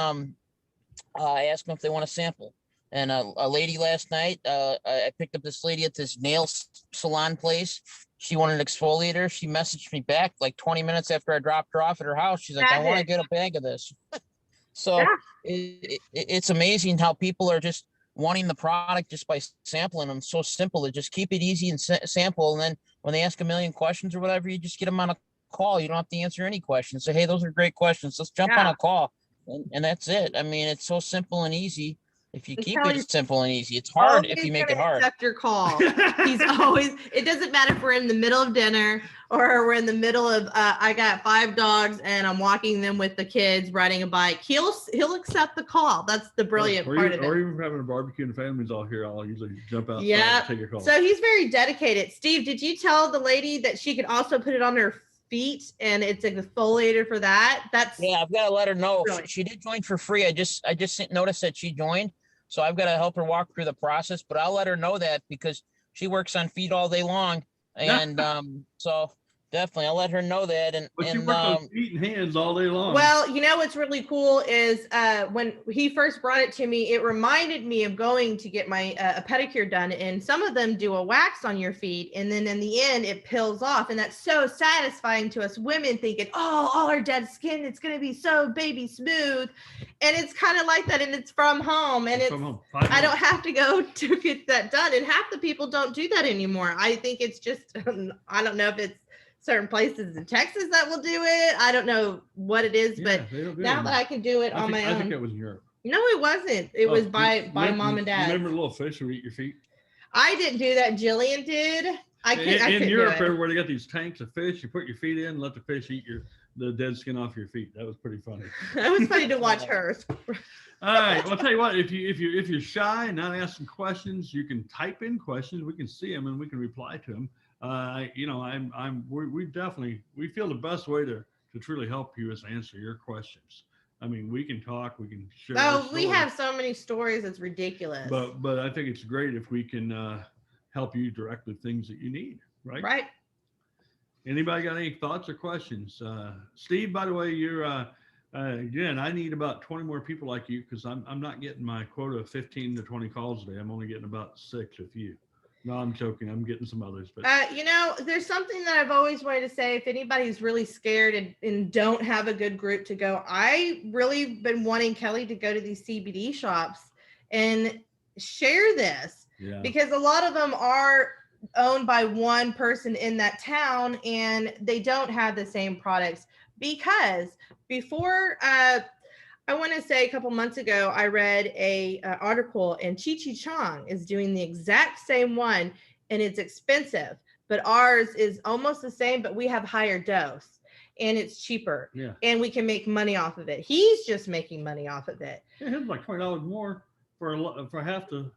I ask them if they want to sample. And a lady last night, I picked up this lady at this nail salon place. She wanted an exfoliator. She messaged me back like 20 minutes after I dropped her off at her house. She's like, "I want to get a bag of this." So Yeah. it's amazing how people are just wanting the product just by sampling them. So simple to just keep it easy and sample. And then when they ask a million questions or whatever, you just get them on a call. You don't have to answer any questions. Say, "Hey, those are great questions. Let's jump on Yeah. a call." And that's it. I mean, it's so simple and easy. If you And keep Kelley's it simple and easy, it's hard if always you make it gonna hard. accept your call. He's always, it doesn't matter if we're in the middle of dinner or we're in the middle of, I got 5 dogs and I'm walking them with the kids riding a bike. He'll accept the call. That's the brilliant or part even, of or it. even having a barbecue and the family's all here, I'll usually jump outside Yeah. and take a call. So he's very dedicated. Steve, did you tell the lady that she could also put it on her feet and it's an exfoliator for that? That's Yeah, I've got to let her know. Really? She did join for free. I just noticed that she joined, so I've got to help her walk through the process. But I'll let her know that because she works on feet all day long, and so definitely I'll let her know that. But you work on feet and hands all day long. Well, you know what's really cool is when he first brought it to me, it reminded me of going to get my a pedicure done, and some of them do a wax on your feet, and then in the end it peels off, and that's so satisfying to us women, thinking, "Oh, all our dead skin, it's gonna be so baby smooth," and it's kind of like that, and it's from home, and From home. I don't have to go to get that done, and half the people don't do that anymore. I think it's just I don't know if it's certain places in Texas that will do it. I don't know what it is, but now that I can do it on my own. I think it was in Europe. No, it wasn't. It was by mom and dad. Remember the little fish who eat your feet? I didn't do that. Jillian did. I couldn't In do Europe, it. everywhere they got these tanks of fish. You put your feet in, and let the fish eat the dead skin off your feet. That was pretty funny. It was funny to watch hers. All right. Well, I'll tell you what. If you're shy and not asking questions, you can type in questions. We can see them and we can reply to them. We feel the best way to truly help you is answer your questions. I mean, we can talk, we can share. Oh, we have so many stories. It's ridiculous. But I think it's great if we can help you direct the things that you need. Right. Right. Anybody got any thoughts or questions? Steve, by the way, you're again, I need about 20 more people like you because I'm not getting my quota of 15 to 20 calls a day. I'm only getting about 6 with you. No, I'm joking. I'm getting some others. But there's something that I've always wanted to say. If anybody's really scared and don't have a good group to go, I really been wanting Kelley to go to these CBD shops and share this because a lot of them are owned by one person in that town and they don't have the same products. Because before I want to say a couple months ago, I read a article and Chi Chi Chong is doing the exact same one and it's expensive, but ours is almost the same, but we have higher dose and it's cheaper and we can make money off of it. He's just making money off of it. Yeah, it's like $20 more for half the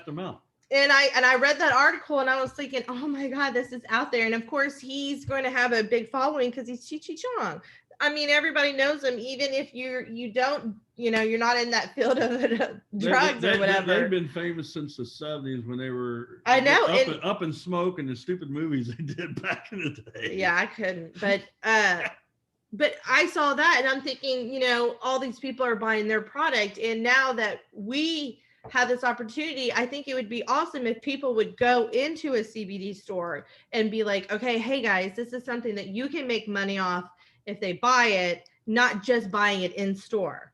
amount. And I read that article and I was thinking, oh my God, this is out there. And of course he's going to have a big following because he's Chi Chi Chong. I mean, everybody knows them, even if you don't, you're not in that field of drugs or whatever. They've been famous since the 70s when they were I know, up in smoke and the stupid movies they did back in the day. Yeah, I couldn't, but I saw that and I'm thinking, all these people are buying their product, and now that we have this opportunity, I think it would be awesome if people would go into a CBD store and be like, okay, hey guys, this is something that you can make money off if they buy it, not just buying it in store.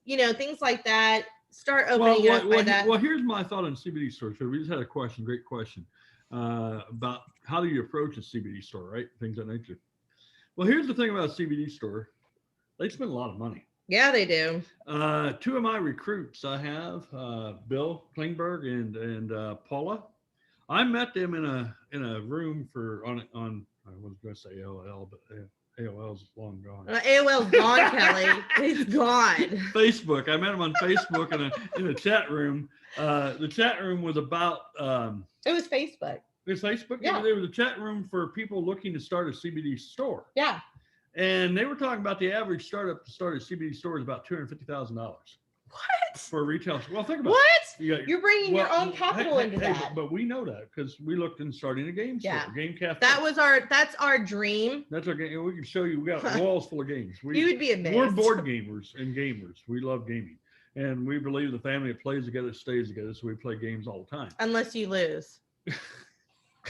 Things like that. Start opening up by that. Well, here's my thought on CBD stores. So we just had a question, great question, about how do you approach a CBD store, right? Things of that nature. Well, here's the thing about a CBD store. They spend a lot of money. Yeah, they do. Two of my recruits I have, Bill Klingberg and Paula. I met them in a room on I was going to say AOL, but AOL's long gone. AOL's gone, Kelley. It's gone. Facebook. I met him on Facebook in a chat room. The chat room was about. It was Facebook. It was Facebook. Yeah. There was a chat room for people looking to start a CBD store. Yeah. And they were talking about the average startup to start a CBD store is about $250,000. What? For a retail store. Well, think about what? it. You're bringing your own capital into that. But we know that because we looked into starting a game store, game cafe. That's our dream. That's our game. We can show you. We got walls full of games. You would be amazed. We're board gamers and gamers. We love gaming. And we believe the family that plays together stays together. So we play games all the time. Unless you lose.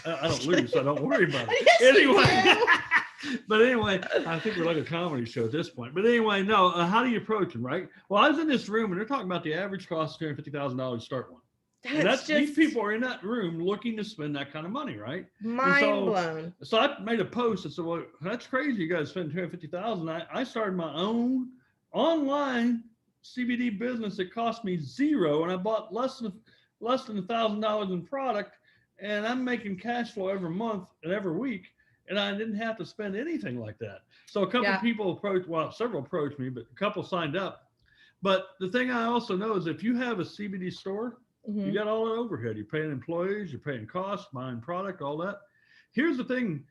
I don't lose, so don't worry about it. Yes, Anyway, but anyway, I think we're like a comedy show at this point. But anyway, no, how do you approach them, right? Well, I was in this room and they're talking about the average cost of $250,000 to start one. These people are in that room looking to spend that kind of money, right? Mind blown. So I made a post and said, well, that's crazy. You guys spend $250,000. I started my own online CBD business that cost me $0, and I bought less than $1,000 in product. And I'm making cash flow every month and every week, and I didn't have to spend anything like that. So a couple of people several approached me, but a couple signed up. But the thing I also know is if you have a CBD store, you got all the overhead. You're paying employees, you're paying costs, buying product, all that. Here's the thing.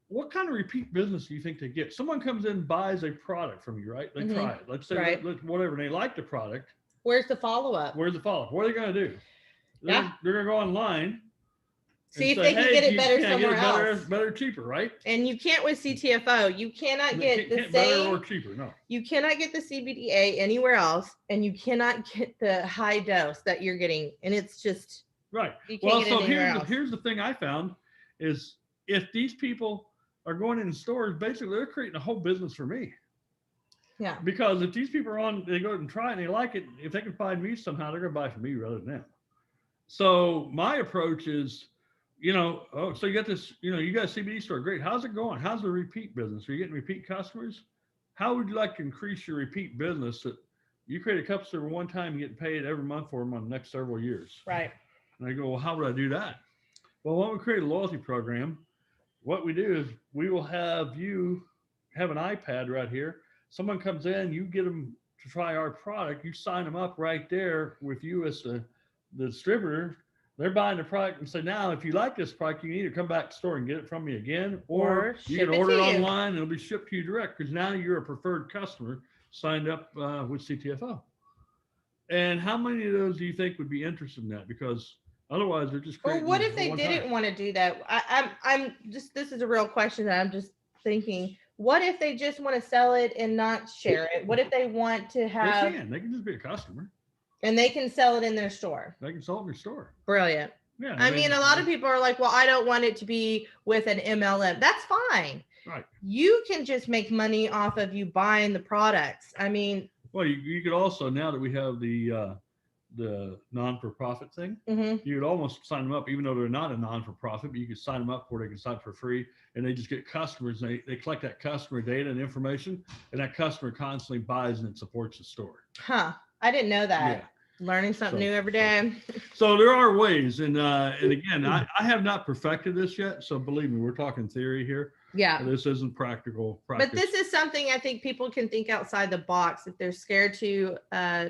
What kind of repeat business do you think they get? Someone comes in, buys a product from you, right? They try it. Let's say whatever, and they like the product. Where's the follow-up? What are they going to do? They're going to go online. See if they can get it better somewhere else. Better, cheaper, right? And you can't with CTFO. You cannot get the same. Better or cheaper, no. You cannot get the CBDA anywhere else, and you cannot get the high dose that you're getting. And it's just right. You can't get it anywhere else. Here's the thing I found is if these people are going in stores, basically they're creating a whole business for me. Yeah. Because if these people they go and try it and they like it, if they can find me somehow, they're going to buy from me rather than them. So my approach is, so you got this, you got a CBD store. Great. How's it going? How's the repeat business? Are you getting repeat customers? How would you like to increase your repeat business that you create a customer one time and get paid every month for them on the next several years? Right. And I go, well, how would I do that? Well, when we create a loyalty program, what we do is we will have you have an iPad right here. Someone comes in, you get them to try our product. You sign them up right there with you as the distributor. They're buying the product and say, now, if you like this product, you can either come back to the store and get it from me again, or you can order it online and it'll be shipped to you direct because now you're a preferred customer signed up with CTFO. And how many of those do you think would be interested in that? Because otherwise they're just creating. Well, what if they didn't want to do that? I'm just, this is a real question that I'm just thinking. What if they just want to sell it and not share it? What if they want to have? They can just be a customer. And they can sell it in their store. They can sell it in their store. Brilliant. Yeah. I mean, a lot of people are like, well, I don't want it to be with an MLM. That's fine. Right. You can just make money off of you buying the products. I mean. Well, you could also, now that we have the non-for-profit thing, you would almost sign them up, even though they're not a non-for-profit, but you could sign them up where they can sign for free, and they just get customers. They collect that customer data and information, and that customer constantly buys and it supports the store. Huh. I didn't know that. Yeah. Learning something new every day. So there are ways, and again, I have not perfected this yet. So believe me, we're talking theory here. Yeah. This isn't practical practice. But this is something I think people can think outside the box. If they're scared to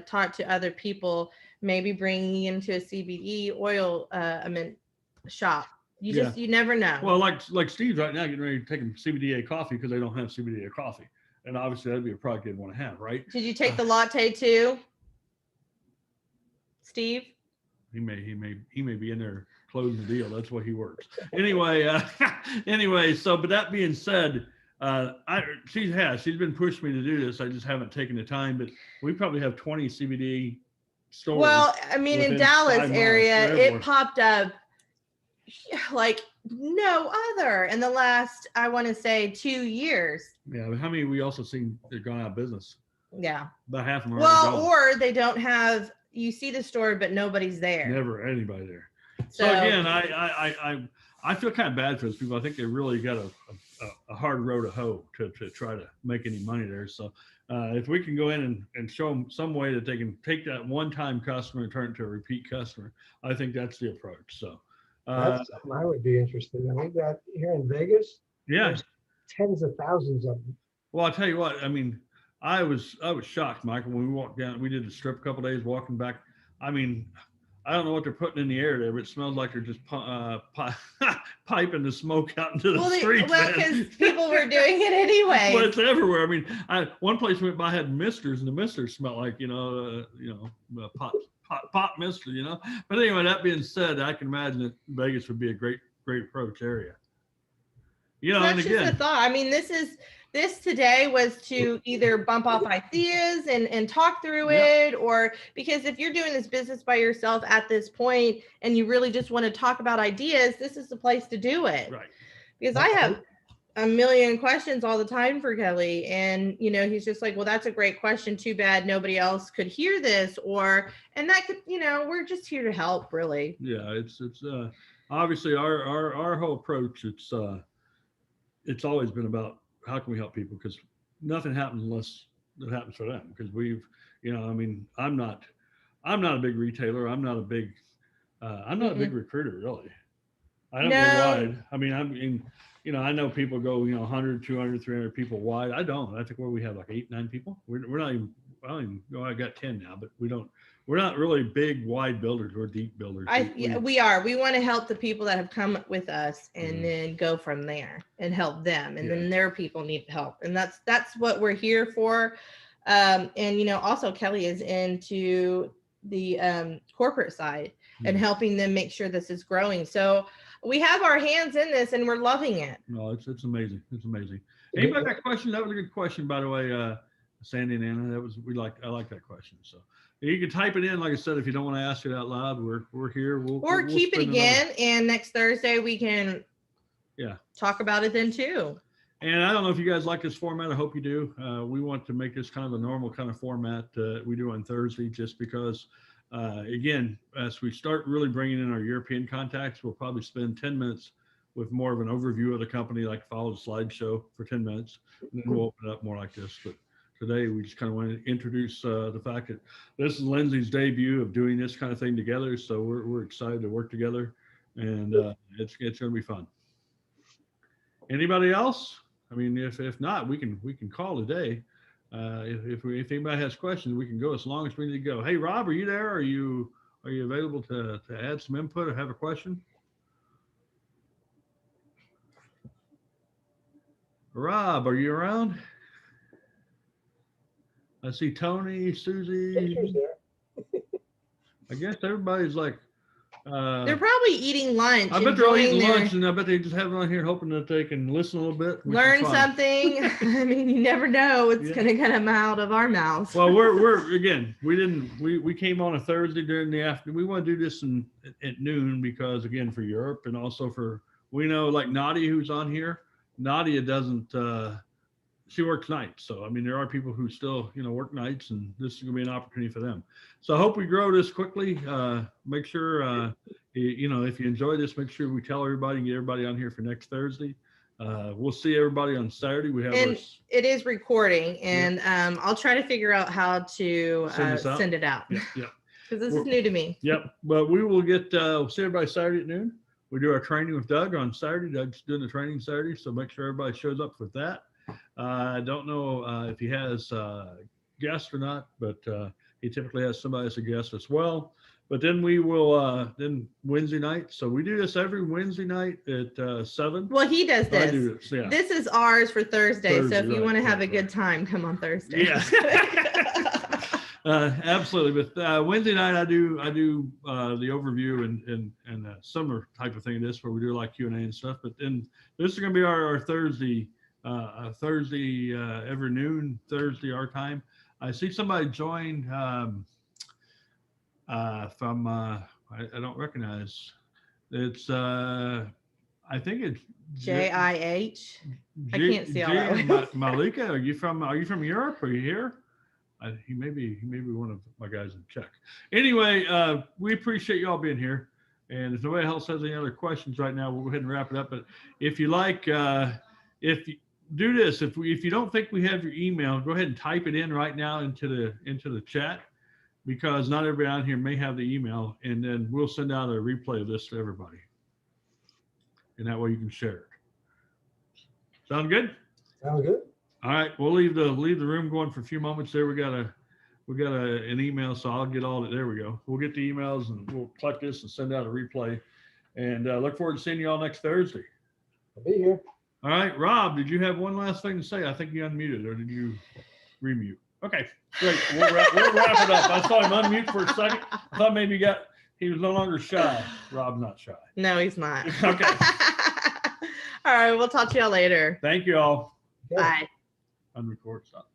talk to other people, maybe bringing into a CBD oil shop. You never know. Well, like Steve's right now getting ready to take him CBDA coffee because they don't have CBDA coffee. And obviously that'd be a product they'd want to have, right? Did you take the latte too, Steve? He may be in there closing the deal. That's why he works. Anyway, but that being said, she's been pushing me to do this. I just haven't taken the time, but we probably have 20 CBD stores. Well, I mean, in Dallas 5 miles area, everywhere. it popped up like no other in the last, I want to say 2 years. Yeah, but how many we also seen that gone out of business? Yeah. About half of them are Well, gone. or they don't have, you see the store, but nobody's there. Never anybody there. So again, I feel kind of bad for those people. I think they really got a hard row to hoe to try to make any money there. So if we can go in and show them some way that they can take that one-time customer and turn it to a repeat customer, I think that's the approach. So That's something I would be interested in. We got here in Vegas. yeah. There's tens of thousands of them. Well, I'll tell you what, I mean, I was shocked, Michael, when we walked down, we did the strip a couple of days walking back. I mean, I don't know what they're putting in the air there, but it smells like they're just piping the smoke out into the street. Well, because people were doing it anyway. But it's everywhere. I mean, one place we went by had misters, and the misters smelled like pot mister. But anyway, that being said, I can imagine that Vegas would be a great approach area. That's and just again, a thought. I mean, this today was to either bump off ideas and talk through it, or because if you're doing this business by yourself at this point and you really just want to talk about ideas, this is the place to do it. right. Because I have a million questions all the time for Kelley, and he's just like, well, that's a great question. Too bad nobody else could hear this, and that could, we're just here to help, really. Yeah, it's obviously our whole approach. It's always been about how can we help people, because nothing happens unless it happens for them. Because I'm not a big retailer. I'm not a big recruiter, really. I don't go wide. I mean, I know people go, 100, 200, 300 people wide. I don't. I think we have like 8, 9 people. We're not even, I don't even know. I got 10 now, but we're not really big, wide builders. We're deep builders. We are. We want to help the people that have come with us and then go from there and help them. And then their people need help. And that's what we're here for. And, also Kelley is into the corporate side and helping them make sure this is growing. So we have our hands in this and we're loving it. No, it's amazing. It's amazing. Anybody got questions? That was a good question, by the way, Sandy and Anna. I like that question. So you can type it in. Like I said, if you don't want to ask it out loud, we're here. We'll keep it again. And next Thursday we can talk about it then too. And I don't know if you guys like this format. I hope you do. We want to make this kind of a normal kind of format we do on Thursday, just because, again, as we start really bringing in our European contacts, we'll probably spend 10 minutes with more of an overview of the company, like follow the slideshow for 10 minutes. And then we'll open it up more like this. But today, we just kind of want to introduce the fact that this is Lindsey's debut of doing this kind of thing together. So we're excited to work together, and it's going to be fun. Anybody else? I mean, if not, we can call today. If anybody has questions, we can go as long as we need to go. Hey, Rob, are you there? Are you available to add some input or have a question? Rob, are you around? I see Tony, Susie. I guess everybody's like. They're probably eating lunch. I bet they're all eating lunch, and I bet they just have it on here hoping that they can listen a little bit. Learn something. I mean, you never know what's going to come out of our mouths. Well, we came on a Thursday during the afternoon. We want to do this at noon because, again, for Europe, and also we know like Nadia, who's on here. Nadia doesn't. She works nights. So, I mean, there are people who still, work nights, and this is going to be an opportunity for them. So I hope we grow this quickly. Make sure, if you enjoy this, make sure we tell everybody and get everybody on here for next Thursday. We'll see everybody on Saturday. It is recording, and I'll try to figure out how to send it out. Yeah. Because this is new to me. Yep. But we will we'll see everybody Saturday at noon. We do our training with Doug on Saturday. Doug's doing the training Saturday. So make sure everybody shows up for that. I don't know if he has guest or not, but he typically has somebody as a guest as well. But then we will then Wednesday night. So we do this every Wednesday night at 7. Well, he does I this. do this, yeah. This is ours for Thursday. So Thursday, if you right, want to have right, a good right. time, come on Thursday. Yeah. Absolutely. But Wednesday night I do the overview and similar type of thing to this where we do like Q&A and stuff. But then this is going to be our Thursday, every noon, Thursday our time. I see somebody joined from I don't recognize. It's I think it's JIH. I can't see all that. Malika, are you from Europe? Are you here? He may be one of my guys in Czech. Anyway, we appreciate you all being here. And if nobody else has any other questions right now, we'll go ahead and wrap it up. But if you like, if you do this, if you don't think we have your email, go ahead and type it in right now into the chat, because not everybody out here may have the email, and then we'll send out a replay of this to everybody. And that way you can share it. Sound good? Sounds good. All right, we'll leave the room going for a few moments there. We got an email, so I'll get all that. There we go. We'll get the emails and we'll collect this and send out a replay. And look forward to seeing you all next Thursday. I'll be here. All right, Rob, did you have one last thing to say? I think you unmuted, or did you remute? Okay, great. We'll wrap it up. I saw him unmute for a second. I thought maybe he was no longer shy. Rob's not shy. No, he's not. Okay. All right. We'll talk to y'all later. Thank you all. Okay. Bye. Unrecord, stop.